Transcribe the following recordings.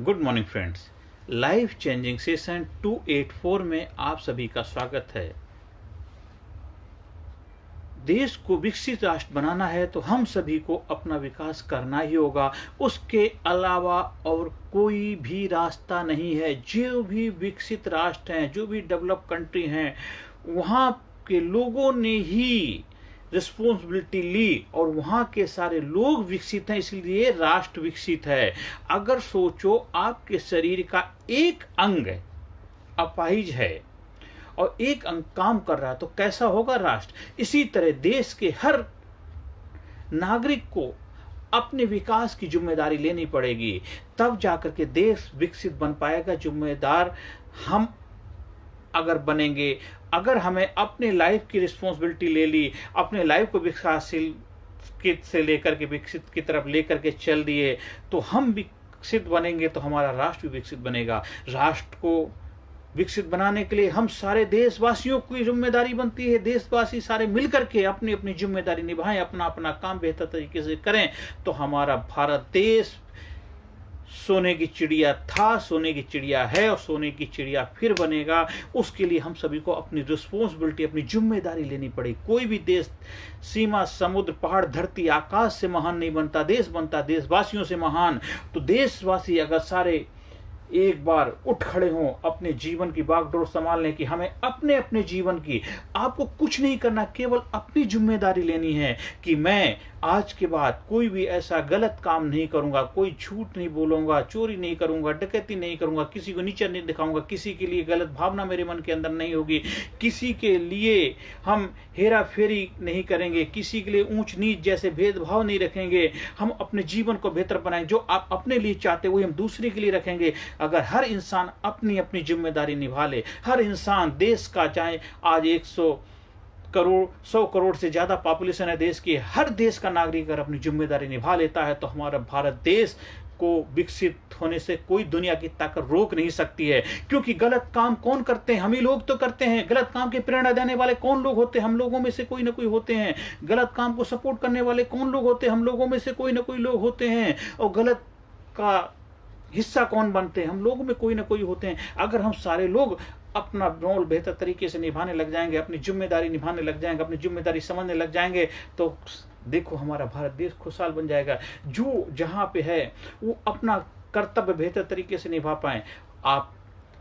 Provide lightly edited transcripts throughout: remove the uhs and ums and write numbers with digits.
Good morning friends. Life changing session 284 में आप सभी का स्वागत है। देश को विकसित राष्ट्र बनाना है तो हम सभी को अपना विकास करना ही होगा। उसके अलावा और कोई भी रास्ता नहीं है। जो भी विकसित राष्ट्र हैं, जो भी डेवलप कंट्री हैं, वहाँ के लोगों ने ही रिस्पॉन्सिबिलिटी ली और वहाँ के सारे लोग विकसित हैं, इसलिए राष्ट्र विकसित है। अगर सोचो आपके शरीर का एक अंग अपाहिज है और एक अंग काम कर रहा है तो कैसा होगा राष्ट्र। इसी तरह देश के हर नागरिक को अपने विकास की जिम्मेदारी लेनी पड़ेगी, तब जाकर के देश विकसित बन पाएगा। जिम्मेदार हम अगर बनेंगे, अगर हमें अपने लाइफ की रिस्पॉन्सिबिलिटी ले ली, अपने लाइफ को विकासशील से लेकर के विकसित की तरफ लेकर के चल दिए, तो हम विकसित बनेंगे तो हमारा राष्ट्र भी विकसित बनेगा। राष्ट्र को विकसित बनाने के लिए हम सारे देशवासियों की जिम्मेदारी बनती है। देशवासी सारे मिलकर के अपनी अपनी जिम्मेदारी निभाएं, अपना अपना काम बेहतर तरीके से करें, तो हमारा भारत देश सोने की चिड़िया था, सोने की चिड़िया है और सोने की चिड़िया फिर बनेगा। उसके लिए हम सभी को अपनी रिस्पॉन्सिबिलिटी, अपनी जिम्मेदारी लेनी पड़ेगी। कोई भी देश सीमा, समुद्र, पहाड़, धरती, आकाश से महान नहीं बनता। देश बनता देशवासियों से महान। तो देशवासी अगर सारे एक बार उठ खड़े हों अपने जीवन की बागडोर संभालने की, हमें अपने अपने जीवन की, आपको कुछ नहीं करना, केवल अपनी जिम्मेदारी लेनी है कि मैं आज के बाद कोई भी ऐसा गलत काम नहीं करूंगा, कोई झूठ नहीं बोलूंगा, चोरी नहीं करूंगा, डकैती नहीं करूंगा, किसी को नीचा नहीं दिखाऊंगा, किसी के लिए गलत भावना मेरे मन के अंदर नहीं होगी, किसी के लिए हम हेरा फेरी नहीं करेंगे, किसी के लिए ऊंच नीच जैसे भेदभाव नहीं रखेंगे। हम अपने जीवन को बेहतर बनाएं। जो आप अपने लिए चाहते वही हम दूसरे के लिए रखेंगे। अगर हर इंसान अपनी अपनी जिम्मेदारी निभा ले, हर इंसान देश का, चाहे आज 100 करोड़ से ज्यादा पॉपुलेशन है देश की, हर देश का नागरिक अगर अपनी जिम्मेदारी निभा लेता है तो हमारा भारत देश को विकसित होने से कोई दुनिया की ताकत रोक नहीं सकती है। क्योंकि गलत काम कौन करते हैं? हम ही लोग तो करते हैं। गलत काम की प्रेरणा देने वाले कौन लोग होते हैं? हम लोगों में से कोई ना कोई होते हैं। गलत काम को सपोर्ट करने वाले कौन लोग होते हैं? हम लोगों में से कोई ना कोई लोग होते हैं। और गलत का हिस्सा कौन बनते हैं? हम लोगों में कोई ना कोई होते हैं। अगर हम सारे लोग अपना रोल बेहतर तरीके से निभाने लग जाएंगे, अपनी जिम्मेदारी निभाने लग जाएंगे, अपनी जिम्मेदारी समझने लग जाएंगे, तो देखो हमारा भारत देश खुशहाल बन जाएगा। जो जहां पे है वो अपना कर्तव्य बेहतर तरीके से निभा पाए। आप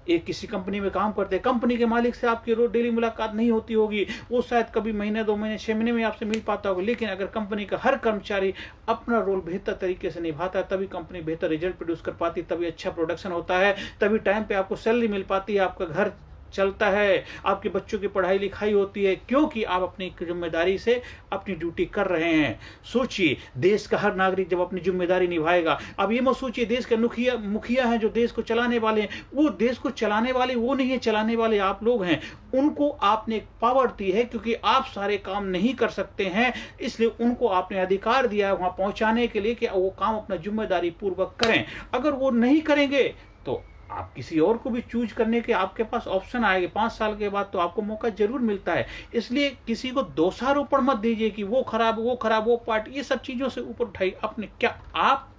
एक किसी कंपनी में काम करते हैं, कंपनी के मालिक से आपकी रोज डेली मुलाकात नहीं होती होगी, वो शायद कभी महीने, 2 महीने, 6 महीने में आपसे मिल पाता होगा। लेकिन अगर कंपनी का हर कर्मचारी अपना रोल बेहतर तरीके से निभाता है, तभी कंपनी बेहतर रिजल्ट प्रोड्यूस कर पाती, तभी अच्छा प्रोडक्शन होता है, तभी टाइम पे आपको सैलरी मिल पाती है, आपका घर चलता है, आपके बच्चों की पढ़ाई लिखाई होती है, क्योंकि आप अपनी जिम्मेदारी से अपनी ड्यूटी कर रहे हैं। सोचिए, देश का हर नागरिक जब अपनी जिम्मेदारी निभाएगा, अब ये मत सोचिए देश के मुखिया हैं जो देश को चलाने वाले हैं, वो देश को चलाने वाले वो नहीं है, चलाने वाले आप लोग हैं। उनको आपने एक पावर दी है, क्योंकि आप सारे काम नहीं कर सकते हैं, इसलिए उनको आपने अधिकार दिया है वहां पहुंचाने के लिए कि वो काम अपना जिम्मेदारी पूर्वक करें। अगर वो नहीं करेंगे तो आप किसी और को भी चूज करने के आपके पास ऑप्शन आएगा। 5 साल के बाद तो आपको मौका जरूर मिलता है। इसलिए किसी को दोषारोपण मत दीजिए कि वो खराब, वो पार्टी, ये सब चीजों से ऊपर उठाइए अपने। क्या आप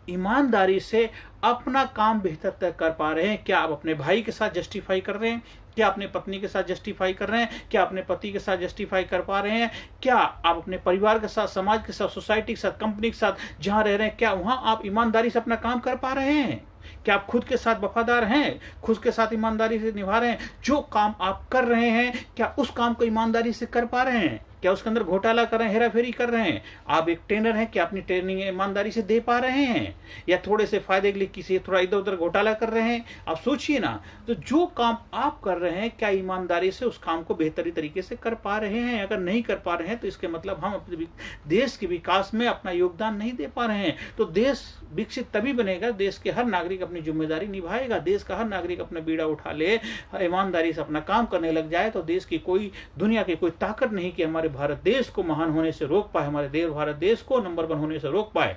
ईमानदारी से अपना काम बेहतर कर पा रहे हैं? क्या आप अपने भाई के साथ जस्टिफाई कर रहे हैं? क्या अपने पत्नी के साथ जस्टिफाई कर रहे हैं? क्या अपने पति के साथ जस्टिफाई कर पा रहे हैं? क्या आप अपने परिवार के साथ, समाज के साथ, सोसाइटी के साथ, कंपनी के साथ जहां रह रहे हैं, क्या वहां आप ईमानदारी से अपना काम कर पा रहे हैं? क्या आप खुद के साथ वफादार हैं? खुद के साथ ईमानदारी से निभा रहे हैं? जो काम आप कर रहे हैं, क्या उस काम को ईमानदारी से कर पा रहे हैं? क्या उसके अंदर घोटाला कर रहे हैं, हेरा फेरी कर रहे हैं? आप एक ट्रेनर हैं, क्या अपनी ट्रेनिंग ईमानदारी से दे पा रहे हैं, या थोड़े से फायदे के लिए किसी थोड़ा इधर उधर घोटाला कर रहे हैं? आप सोचिए ना। तो जो काम आप कर रहे हैं, क्या ईमानदारी से उस काम को बेहतरी तरीके से कर पा रहे हैं? अगर नहीं कर पा रहे हैं तो इसके मतलब हम अपने देश के विकास में अपना योगदान नहीं दे पा रहे हैं। तो देश विकसित तभी बनेगा, देश के हर नागरिक अपनी जिम्मेदारी निभाएगा, देश का हर नागरिक अपना बीड़ा उठा ले, ईमानदारी से अपना काम करने लग जाए, तो देश की कोई, दुनिया की कोई ताकत नहीं कि हमारे भारत देश को महान होने से रोक पाए, हमारे भारत देश को नंबर 1 होने से रोक पाए।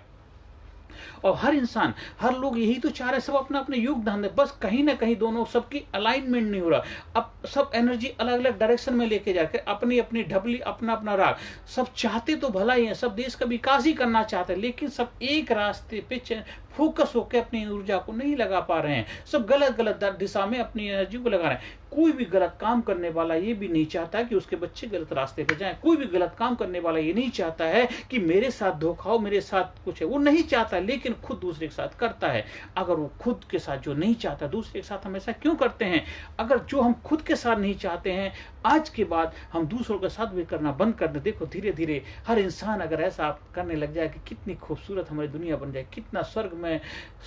और हर इंसान, हर लोग यही तो चाह रहे हैं, सब अपना अपना योगदान दे, बस कहीं ना कहीं दोनों सबकी अलाइनमेंट नहीं हो रहा। अब सब एनर्जी अलग अलग डायरेक्शन में लेके जाकर अपनी अपनी ढबली, अपना अपना राग। सब चाहते तो भला ही है, सब देश का विकास ही करना चाहते हैं, लेकिन सब एक रास्ते पे फोकस होकर अपनी ऊर्जा को नहीं लगा पा रहे हैं। सब गलत गलत दिशा में अपनी एनर्जी को लगा रहे हैं। कोई भी गलत काम करने वाला ये भी नहीं चाहता कि उसके बच्चे गलत रास्ते पे जाएं। कोई भी गलत काम करने वाला ये नहीं चाहता है कि मेरे साथ धोखा हो, मेरे साथ कुछ है, वो नहीं चाहता, लेकिन खुद दूसरे के साथ करता है। अगर वो खुद के साथ जो नहीं चाहता, दूसरे के साथ हम ऐसा क्यों करते हैं? अगर जो हम खुद के साथ नहीं चाहते हैं, आज के बाद हम दूसरों के साथ भी करना बंद कर दे। देखो धीरे धीरे हर इंसान अगर ऐसा करने लग जाए कि कितनी खूबसूरत हमारी दुनिया बन जाए, कितना स्वर्ग में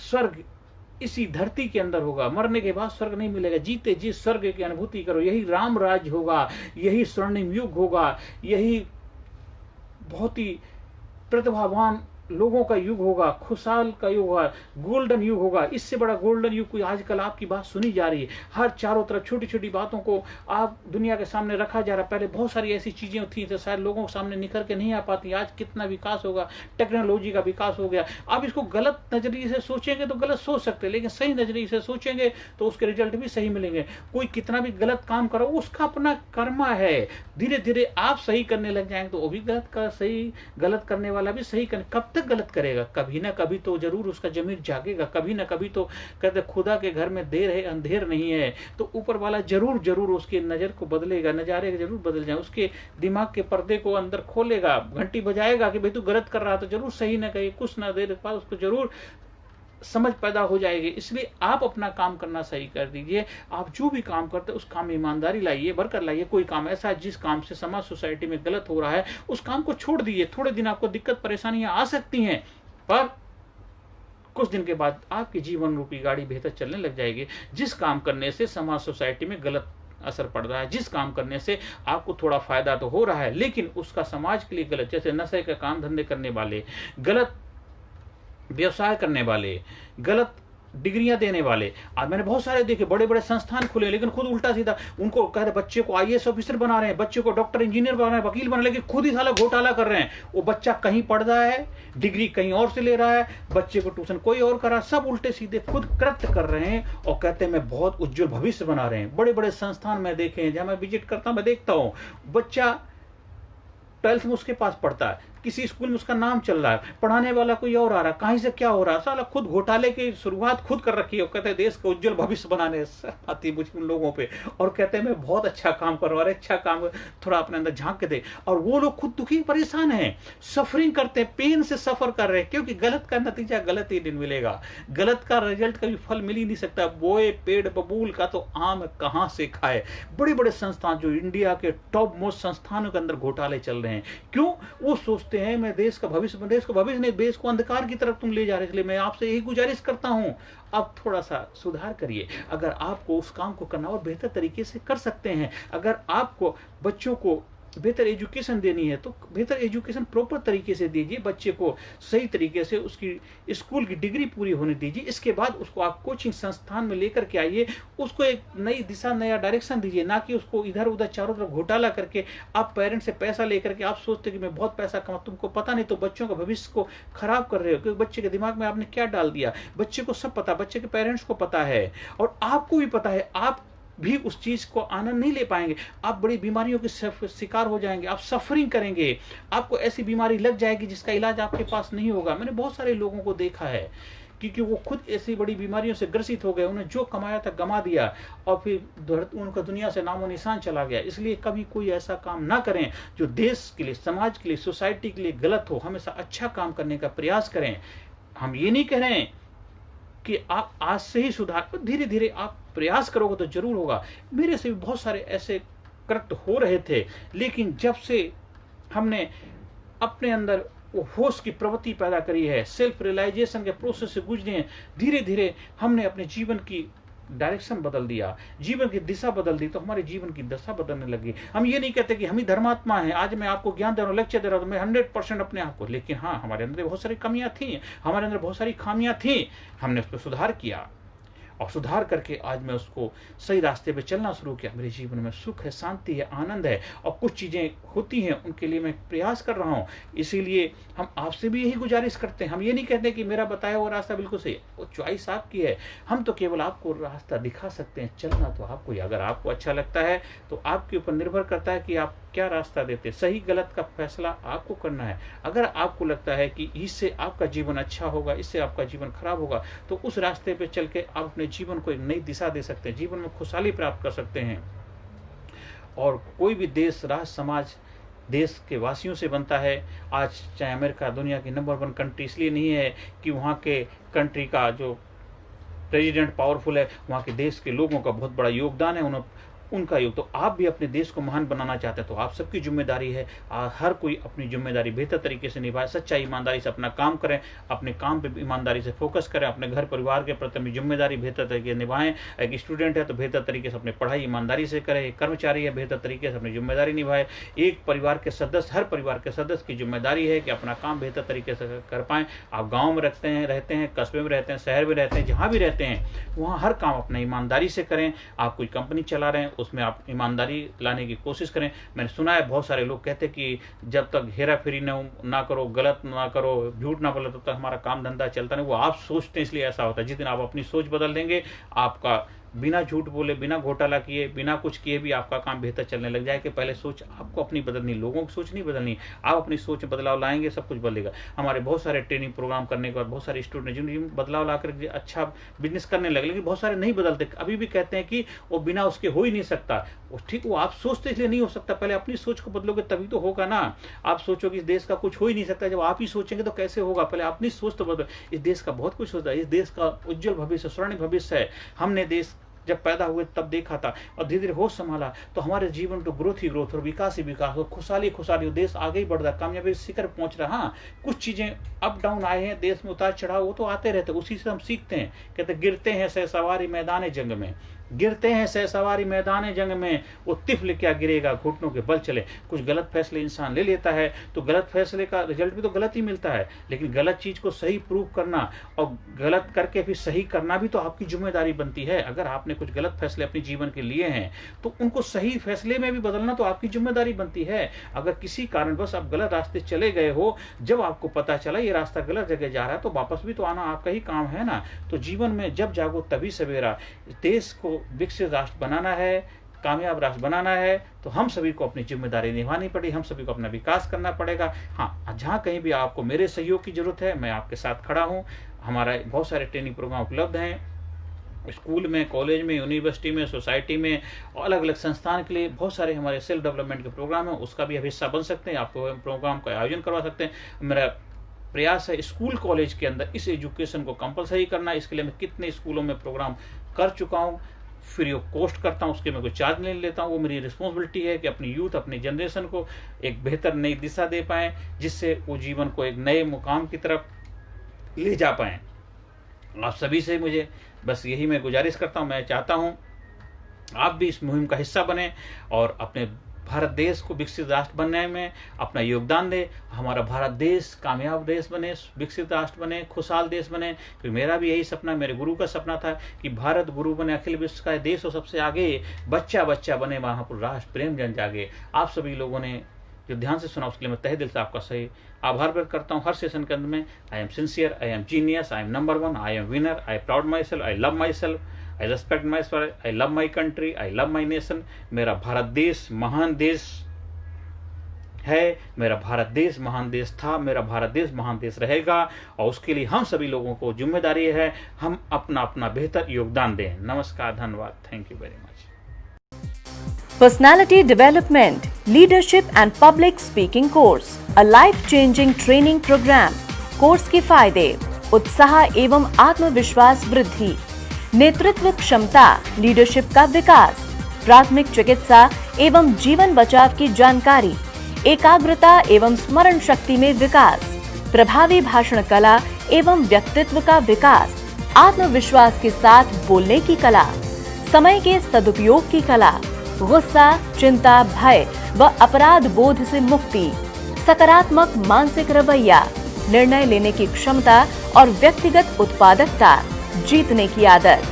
स्वर्ग इसी धरती के अंदर होगा। मरने के बाद स्वर्ग नहीं मिलेगा, जीते जी स्वर्ग की अनुभूति करो। यही राम राज होगा, यही स्वर्णिम युग होगा, यही बहुत ही प्रतिभावान लोगों का युग होगा, खुशहाल का युग होगा, गोल्डन युग होगा। इससे बड़ा गोल्डन युग कोई आजकल आपकी बात सुनी जा रही है। हर चारों तरफ छोटी छोटी बातों को आप दुनिया के सामने रखा जा रहा है। पहले बहुत सारी ऐसी चीजें थी जो शायद लोगों के सामने निकल के नहीं आ पाती। आज कितना विकास होगा, टेक्नोलॉजी का विकास हो गया। आप इसको गलत नजरिए से सोचेंगे तो गलत सोच सकते हैं, लेकिन सही नजरिए से सोचेंगे तो उसके रिजल्ट भी सही मिलेंगे। कोई कितना भी गलत काम करो, उसका अपना कर्मा है। धीरे धीरे आप सही करने लग जाएंगे तो वो भी गलत करने वाला भी सही करने। कब तक गलत करेगा? कभी ना कभी तो जरूर उसका जमीर जागेगा। कभी ना कभी तो कहते खुदा के घर में देर है अंधेर नहीं है, तो ऊपर वाला जरूर जरूर उसकी नजर को बदलेगा, नजारे जरूर बदल जाए, उसके दिमाग के पर्दे को अंदर खोलेगा, घंटी बजाएगा कि भाई तू गलत कर रहा, तो जरूर सही ना कहे, कुछ ना देर बाद उसको जरूर समझ पैदा हो जाएगी। इसलिए आप अपना काम करना सही कर दीजिए। आप जो भी काम करते हैं उस काम में ईमानदारी लाइए, बरकत लाइए। कोई काम ऐसा है जिस काम से समाज सोसाइटी में गलत हो रहा है, उस काम को छोड़ दीजिए। थोड़े दिन आपको दिक्कत परेशानियां आ सकती हैं, पर कुछ दिन के बाद आपकी जीवन रूपी गाड़ी बेहतर चलने लग जाएगी। जिस काम करने से समाज सोसाइटी में गलत असर पड़ रहा है, जिस काम करने से आपको थोड़ा फायदा तो हो रहा है लेकिन उसका समाज के लिए गलत, जैसे नशे का काम धंधे करने वाले, गलत व्यवसाय करने वाले, गलत डिग्रियां देने वाले, आज मैंने बहुत सारे देखे, बड़े बड़े संस्थान खुले लेकिन खुद उल्टा सीधा उनको कह रहे बच्चे को आईएएस ऑफिसर बना रहे हैं, बच्चे को डॉक्टर इंजीनियर बना रहे हैं, वकील बना रहे हैं, लेकिन खुद ही साला घोटाला कर रहे हैं। वो बच्चा कहीं पढ़ रहा है, डिग्री कहीं और से ले रहा है, बच्चे को ट्यूशन कोई और कर रहा है, सब उल्टे सीधे खुद कृत्य कर रहे हैं और कहते हैं मैं बहुत उज्जवल भविष्य बना रहे हैं। बड़े बड़े संस्थान में देखे हैं, जहां मैं विजिट करता हूं, मैं देखता हूं बच्चा 12th में उसके पास पढ़ता है, किसी स्कूल में उसका नाम चल रहा है, पढ़ाने वाला कोई और आ रहा है, कहीं से क्या हो रहा है, साला खुद घोटाले की शुरुआत खुद कर रखी है। कहते हैं देश का उज्जवल भविष्य बनाने आती है उन लोगों पे, और कहते हैं मैं बहुत अच्छा काम कर रहा हूं, अच्छा काम थोड़ा अपने अंदर झांक के दे। और वो लोग खुद दुखी परेशान हैं, सफरिंग करते हैं, पेन से सफर कर रहे हैं, क्योंकि गलत का नतीजा गलत ही दिन मिलेगा, गलत का रिजल्ट कभी फल मिल ही नहीं सकता। बोए पेड़ बबूल का तो आम कहां से खाए। बड़े बड़े संस्थान जो इंडिया के टॉप मोस्ट संस्थानों के अंदर घोटाले चल रहे हैं, क्यों? वो सोचते हैं मैं देश का भविष्य नहीं, देश को अंधकार की तरफ तुम ले जा रहे। इसलिए मैं आपसे यही गुजारिश करता हूं, अब थोड़ा सा सुधार करिए। अगर आपको उस काम को करना और बेहतर तरीके से कर सकते हैं, अगर आपको बच्चों को बेहतर एजुकेशन देनी है तो बेहतर एजुकेशन प्रॉपर तरीके से दीजिए, बच्चे को सही तरीके से उसकी स्कूल की डिग्री पूरी होने दीजिए। इसके बाद उसको आप कोचिंग संस्थान में लेकर के आइए, उसको एक नई दिशा, नया डायरेक्शन दीजिए, ना कि उसको इधर उधर चारों तरफ घोटाला करके आप पेरेंट्स से पैसा लेकर के आप सोचते कि मैं बहुत पैसा कमा, तुमको पता नहीं तो बच्चों का भविष्य को खराब कर रहे हो, क्योंकि बच्चे के दिमाग में आपने क्या डाल दिया। बच्चे को सब पता, बच्चे के पेरेंट्स को पता है और आपको भी पता है, आप भी उस चीज को आनंद नहीं ले पाएंगे। आप बड़ी बीमारियों के शिकार हो जाएंगे, आप सफरिंग करेंगे, आपको ऐसी बीमारी लग जाएगी जिसका इलाज आपके पास नहीं होगा। मैंने बहुत सारे लोगों को देखा है क्योंकि वो खुद ऐसी बड़ी बीमारियों से ग्रसित हो गए, उन्हें जो कमाया था गमा दिया और फिर उनका दुनिया से नामो निशान चला गया। इसलिए कभी कोई ऐसा काम ना करें जो देश के लिए, समाज के लिए, सोसाइटी के लिए गलत हो। हमेशा अच्छा काम करने का प्रयास करें। हम ये नहीं कह रहे हैं कि आप आज से ही सुधार, धीरे धीरे आप प्रयास करोगे तो जरूर होगा। मेरे से भी बहुत सारे ऐसे कृत्य हो रहे थे, लेकिन जब से हमने अपने अंदर वो होश की प्रवृत्ति पैदा करी है, सेल्फ रियलाइजेशन के प्रोसेस से गुजरे हैं, धीरे धीरे हमने अपने जीवन की डायरेक्शन बदल दिया, जीवन की दिशा बदल दी, तो हमारे जीवन की दशा बदलने लगी। हम ये नहीं कहते कि हम ही धर्मात्मा हैं, आज मैं आपको ज्ञान दे रहा हूँ, लेक्चर दे रहा हूँ, मैं 100% अपने आप को, लेकिन हाँ, हमारे अंदर बहुत सारी कमियां थी, हमारे अंदर बहुत सारी खामियां थी, हमने उस पर सुधार किया और सुधार करके आज मैं उसको सही रास्ते पे चलना शुरू किया। मेरे जीवन में सुख है, शांति है, आनंद है, और कुछ चीज़ें होती हैं उनके लिए मैं प्रयास कर रहा हूँ। इसीलिए हम आपसे भी यही गुजारिश करते हैं। हम ये नहीं कहते कि मेरा बताया हुआ रास्ता बिल्कुल सही है, वो चॉइस आपकी है। हम तो केवल आपको रास्ता दिखा सकते हैं, चलना तो आपको ही। अगर आपको अच्छा लगता है तो आपके ऊपर निर्भर करता है कि आप क्या रास्ता देते हैं। सही गलत का फैसला आपको करना है। अगर आपको लगता है कि इससे आपका जीवन अच्छा होगा, इससे आपका जीवन खराब होगा, तो उस रास्ते पे चल के आप अपने जीवन को एक नई दिशा दे सकते हैं, जीवन में खुशहाली प्राप्त कर सकते हैं। और कोई भी देश, राष्ट्र, समाज देश के वासियों से बनता है। आज चाहे अमेरिका दुनिया की नंबर 1 कंट्री इसलिए नहीं है कि वहाँ के कंट्री का जो प्रेसिडेंट पावरफुल है, वहाँ के देश के लोगों का बहुत बड़ा योगदान है, उनका योग। तो आप भी अपने देश को महान बनाना चाहते हैं तो आप सबकी जिम्मेदारी है, हर कोई अपनी जिम्मेदारी बेहतर तरीके से निभाए, सच्चाई ईमानदारी से अपना काम करें, अपने काम पे ईमानदारी से फोकस करें, अपने घर परिवार के प्रति अपनी जिम्मेदारी बेहतर तरीके से निभाएं। एक स्टूडेंट है तो बेहतर तरीके से अपनी पढ़ाई ईमानदारी से करें, एक कर्मचारी है बेहतर तरीके से अपनी जिम्मेदारी निभाए, एक परिवार के सदस्य, हर परिवार के सदस्य की जिम्मेदारी है कि अपना काम बेहतर तरीके से कर पाएं। आप गाँव में रहते हैं, कस्बे में रहते हैं, शहर में रहते हैं, जहाँ भी रहते हैं वहाँ हर काम अपना ईमानदारी से करें। आप कोई कंपनी चला रहे हैं, उसमें आप ईमानदारी लाने की कोशिश करें। मैंने सुना है बहुत सारे लोग कहते हैं कि जब तक हेरा फेरी ना करो, गलत ना करो, झूठ ना बोलो, तब तक हमारा काम धंधा चलता नहीं। वो आप सोचते हैं इसलिए ऐसा होता है। जिस दिन आप अपनी सोच बदल देंगे, आपका बिना झूठ बोले, बिना घोटाला किए, बिना कुछ किए भी आपका काम बेहतर चलने लग जाए। कि पहले सोच आपको अपनी बदलनी, लोगों की सोच नहीं बदलनी। आप अपनी सोच में बदलाव लाएंगे, सब कुछ बदलेगा। हमारे बहुत सारे ट्रेनिंग प्रोग्राम करने के बाद बहुत सारे स्टूडेंट जिन्होंने बदलाव ला कर अच्छा बिजनेस करने लगे, लेकिन बहुत सारे नहीं बदलते, अभी भी कहते हैं कि वो बिना उसके हो ही नहीं सकता। ठीक, वो आप सोचते इसलिए नहीं हो सकता। पहले अपनी सोच को बदलोगे तभी तो होगा ना। आप सोचोगे इस देश का कुछ हो ही नहीं सकता, जब आप ही सोचेंगे तो कैसे होगा। पहले अपनी सोच तो बदलो। इस देश का बहुत कुछ होता है, इस देश का उज्जवल भविष्य, स्वर्णिम भविष्य है। हमने देश जब पैदा हुए तब देखा था और धीरे धीरे होश संभाला तो हमारे जीवन तो ग्रोथ ही ग्रोथ और विकास ही विकास और खुशहाली खुशहाली, देश आगे ही बढ़ रहा, कामयाबी शिखर पहुंच रहा। हाँ, कुछ चीजें अप डाउन आए हैं, देश में उतार चढ़ाव, वो तो आते रहते, उसी से हम सीखते हैं। कहते गिरते हैं सहसवारी मैदान जंग में, गिरते हैं सहसवारी मैदान जंग में, वो तिफल क्या गिरेगा घुटनों के बल चले। कुछ गलत फैसले इंसान ले लेता है तो गलत फैसले का रिजल्ट भी तो गलत ही मिलता है, लेकिन गलत चीज को सही प्रूव करना और गलत करके फिर सही करना भी तो आपकी जिम्मेदारी बनती है। अगर आपने कुछ गलत फैसले अपने जीवन के लिए हैं तो उनको सही फैसले में भी बदलना तो आपकी जिम्मेदारी बनती है। अगर किसी कारणवश आप गलत रास्ते चले गए हो, जब आपको पता चला ये रास्ता गलत जगह जा रहा है, तो वापस भी तो आना आपका ही काम है ना। तो जीवन में जब जागो तभी सवेरा। देश को विकसित राष्ट्र बनाना है, कामयाब राष्ट्र बनाना है, तो हम सभी को अपनी जिम्मेदारी निभानी पड़ेगी, हम सभी को अपना विकास करना पड़ेगा। हाँ, जहाँ कहीं भी आपको मेरे सहयोग की जरूरत है, मैं आपके साथ खड़ा हूँ। हमारा बहुत सारे ट्रेनिंग प्रोग्राम उपलब्ध हैं, स्कूल में, कॉलेज में, यूनिवर्सिटी में, सोसाइटी में, और अलग अलग संस्थान के लिए बहुत सारे हमारे सेल्फ डेवलपमेंट के प्रोग्राम हैं। उसका भी आप हिस्सा बन सकते हैं, आपको प्रोग्राम का आयोजन करवा सकते हैं। मेरा प्रयास है स्कूल कॉलेज के अंदर इस एजुकेशन को कंपलसरी करना। इसके लिए मैं कितने स्कूलों में प्रोग्राम कर चुका हूँ, फ्री ऑफ कॉस्ट करता हूँ, उसके मैं कोई चार्ज नहीं लेता हूँ। वो मेरी रिस्पॉन्सिबिलिटी है कि अपनी यूथ, अपनी जनरेशन को एक बेहतर नई दिशा दे पाएँ, जिससे वो जीवन को एक नए मुकाम की तरफ ले जा पाएँ। आप सभी से मुझे बस यही मैं गुजारिश करता हूँ। मैं चाहता हूँ आप भी इस मुहिम का हिस्सा बने और अपने भारत देश को विकसित राष्ट्र बनने में अपना योगदान दे। हमारा भारत देश कामयाब देश बने, विकसित राष्ट्र बने, खुशहाल देश बने। क्योंकि मेरा भी यही सपना, मेरे गुरु का सपना था कि भारत गुरु बने, अखिल विश्व का देश और सबसे आगे बच्चा बच्चा बने, वहाँ पर राष्ट्र प्रेम जन जागे। आप सभी लोगों ने जो ध्यान से सुना उसके लिए मैं तहे दिल से आपका सही आभार व्यक्त करता हूँ। हर सेशन के अंदर में I am sincere, I am genius, I am number 1, I am winner, I proud my self, I love my self, I respect my self, I love my country, I love my nation. मेरा भारत देश महान देश है, मेरा भारत देश महान देश था, मेरा भारत देश महान देश रहेगा, और उसके लिए हम सभी लोगों को जिम्मेदारी है हम अपना अपना बेहतर योगदान दें। नमस्कार, धन्यवाद, thank you very much. Personality Development, Leadership and Public Speaking Course, a life-changing training program. Course के फायदे: उत्साह एवं आत्मविश्वास वृद्धि, नेतृत्व क्षमता, लीडरशिप का विकास, प्राथमिक चिकित्सा एवं जीवन बचाव की जानकारी, एकाग्रता एवं स्मरण शक्ति में विकास, प्रभावी भाषण कला एवं व्यक्तित्व का विकास, आत्मविश्वास के साथ बोलने की कला, समय के सदुपयोग की कला, गुस्सा, चिंता, भय व अपराध बोध से मुक्ति, सकारात्मक मानसिक रवैया, निर्णय लेने की क्षमता और व्यक्तिगत उत्पादकता, जीतने की आदत।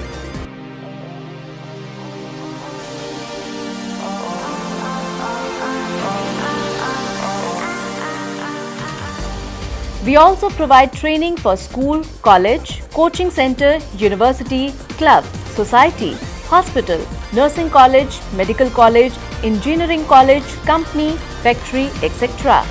We also provide training for school, college, coaching center, university, club, society, hospital, nursing college, medical college, engineering college, company, factory, etc.